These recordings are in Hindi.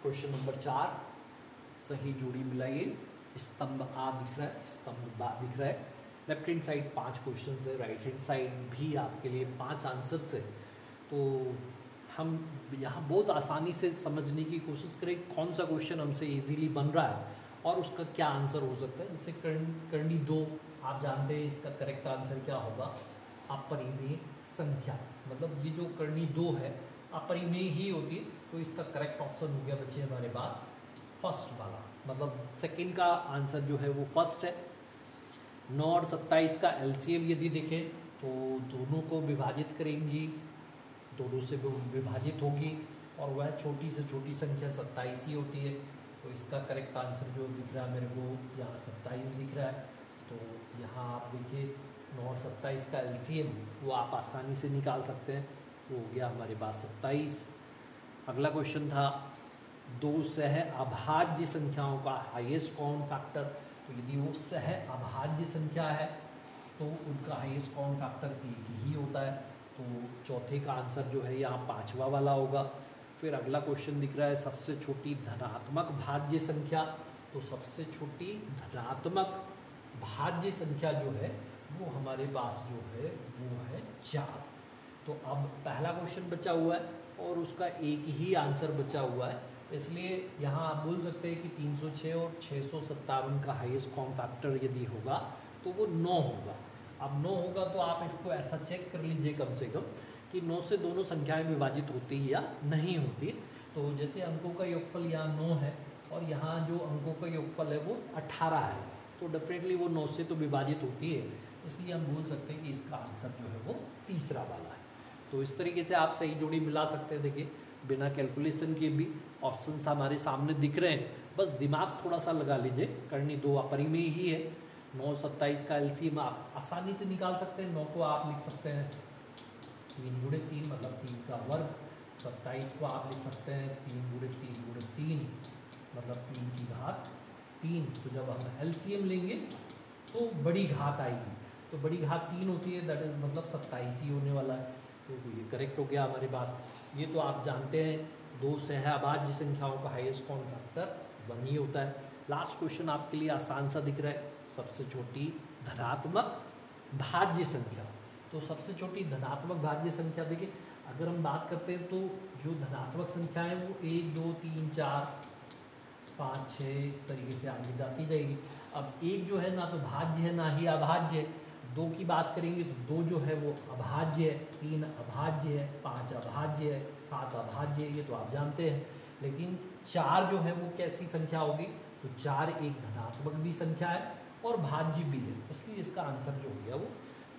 क्वेश्चन नंबर 4, सही जोड़ी मिलाइए। स्तंभ आ दिख रहा है, स्तंभ बा दिख रहा है। लेफ्ट हैंड साइड 5 क्वेश्चन है, राइट हैंड साइड भी आपके लिए 5 आंसर्स है। तो हम यहाँ बहुत आसानी से समझने की कोशिश करें कौन सा क्वेश्चन हमसे इजीली बन रहा है और उसका क्या आंसर हो सकता है। जैसे करनी 2 आप जानते हैं, इसका करेक्ट आंसर क्या होगा, अपरिमेय संख्या। मतलब ये जो करनी 2 है अपरिमेय ही होती है, तो इसका करेक्ट ऑप्शन हो गया बच्चे हमारे पास फर्स्ट वाला। मतलब सेकंड का आंसर जो है वो फर्स्ट है। 9 और 27 का एलसीएम यदि देखें तो दोनों को विभाजित करेंगी, दोनों से विभाजित होगी और वह छोटी से छोटी संख्या 27 ही होती है। तो इसका करेक्ट आंसर जो दिख रहा है मेरे को यहाँ 27 दिख रहा है। तो यहाँ आप देखिए 9 और 27 का एलसीएम वो आप आसानी से निकाल सकते हैं, वो हो गया हमारे पास 27। अगला क्वेश्चन था 2 सह अभाज्य संख्याओं का हाईएस्ट कॉमन फैक्टर। तो यदि वो सह अभाज्य संख्या है तो उनका हाईएस्ट कॉमन फैक्टर 1 ही होता है। तो चौथे का आंसर जो है यहाँ 5वां वाला होगा। फिर अगला क्वेश्चन दिख रहा है सबसे छोटी धनात्मक भाज्य संख्या। तो सबसे छोटी धनात्मक भाज्य संख्या जो है वो हमारे पास जो है वो है 4। तो अब पहला क्वेश्चन बचा हुआ है और उसका एक ही आंसर बचा हुआ है, इसलिए यहाँ आप बोल सकते हैं कि 306 और 657 का हाईएस्ट कॉमन फैक्टर यदि होगा तो वो 9 होगा। अब 9 होगा तो आप इसको ऐसा चेक कर लीजिए कम से कम कि 9 से दोनों संख्याएं विभाजित होती या नहीं होती। तो जैसे अंकों का योगफल यहाँ 9 है और यहाँ जो अंकों का योगफल है वो 18 है, तो डेफिनेटली वो 9 से तो विभाजित होती है, इसलिए हम बोल सकते हैं कि इसका आंसर जो है वो तीसरा वाला है। तो इस तरीके से आप सही जोड़ी मिला सकते हैं। देखिए बिना कैलकुलेशन के भी ऑप्शंस हमारे सामने दिख रहे हैं, बस दिमाग थोड़ा सा लगा लीजिए। करनी 2 अपरिमेय ही है। 9 27 का एलसीएम आप आसानी से निकाल सकते हैं। 9 को आप लिख सकते हैं 3 गुणे 3 मतलब 3 का वर्ग। 27 को आप लिख सकते हैं 3 गुणे 3 गुणे 3 मतलब 3 की घात 3। तो जब हम एलसीएम लेंगे तो बड़ी घात आएगी, तो बड़ी घात 3 होती है, दैट इज मतलब 27 ही होने वाला है। तो ये करेक्ट हो गया हमारे पास। ये तो आप जानते हैं 2 सह अभाज्य संख्याओं का हाईएस्ट कॉमन फैक्टर 1 ही होता है। लास्ट क्वेश्चन आपके लिए आसान सा दिख रहा है, सबसे छोटी धनात्मक भाज्य संख्या। तो सबसे छोटी धनात्मक भाज्य संख्या देखिए, अगर हम बात करते हैं तो जो धनात्मक संख्या है वो 1 2 3 4 5 6 इस तरीके से आगे जाती जाएगी। अब 1 जो है ना तो भाज्य है ना ही अभाज्य है। 2 की बात करेंगे तो 2 जो है वो अभाज्य है, 3 अभाज्य है, 5 अभाज्य है, 7 अभाज्य है, ये तो आप जानते हैं। लेकिन 4 जो है वो कैसी संख्या होगी, तो 4 एक धनात्मक भी संख्या है और भाज्य भी है, इसलिए इसका आंसर जो हो गया वो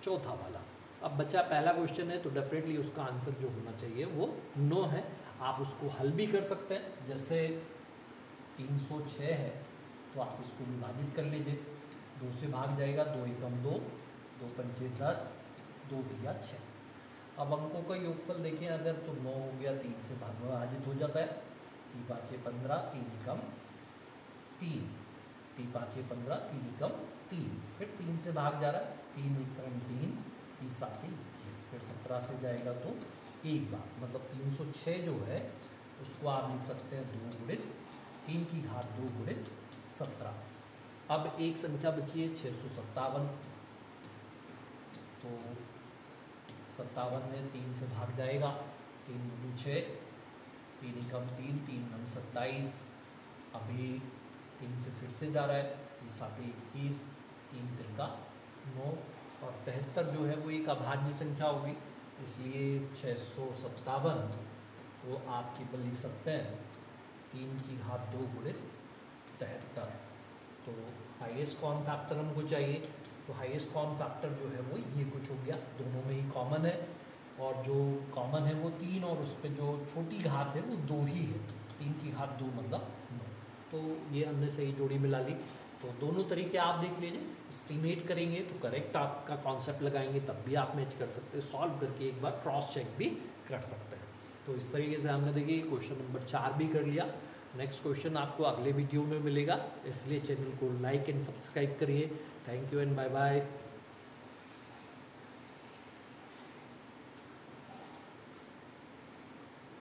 चौथा वाला। अब बच्चा पहला क्वेश्चन है तो डेफिनेटली उसका आंसर जो होना चाहिए वो 9 है। आप उसको हल भी कर सकते हैं, जैसे 306 है तो आप इसको विभाजित कर लीजिए, 2 से भाग जाएगा, 2 एकम 2, 2 पंचे 10, 2 दिया 6। अब अंकों का योगफल देखें अगर तो 9 हो गया, 3 से विभाजित हो जाता है, 3 5 15, 3 एकम 3, 3 5 15, 3 एकम 3, फिर 3 से भाग जा रहा है, 3 एकम 3, 3 7 21, फिर 17 से जाएगा तो एक बार, मतलब 306 जो है उसको आप लिख सकते हैं 2 गुणित 3 की घात 2 गुणित 17। अब एक संख्या बची है 657, तो 57 में 3 से भाग जाएगा, 3 दूनी 6, 3 एकम 3, 3 नम 27, अभी 3 से फिर से जा रहा है, 3 7 21, 3 तिरका 9 और 73 जो है वो एक अभाज्य संख्या होगी, इसलिए 657 वो आप केवल लिख सकते हैं 3 की घात 2 गुणित 73। तो हाईएस्ट कॉमन फैक्टर हमको चाहिए, तो हाईएस्ट कॉमन फैक्टर जो है वो ये कुछ हो गया, दोनों में ही कॉमन है और जो कॉमन है वो 3 और उस पर जो छोटी घात है वो 2 ही है, 3 की घात 2 मतलब 9। तो ये हमने सही जोड़ी मिला ली। तो दोनों तरीके आप देख लीजिए, एस्टिमेट करेंगे तो करेक्ट आपका कॉन्सेप्ट लगाएंगे तब भी आप मैच कर सकते हैं, सॉल्व करके एक बार क्रॉस चेक भी कर सकते हैं। तो इस तरीके से हमने देखिए क्वेश्चन नंबर 4 भी कर लिया। नेक्स्ट क्वेश्चन आपको अगले वीडियो में मिलेगा, इसलिए चैनल को लाइक एंड सब्सक्राइब करिए। Thank you and bye bye.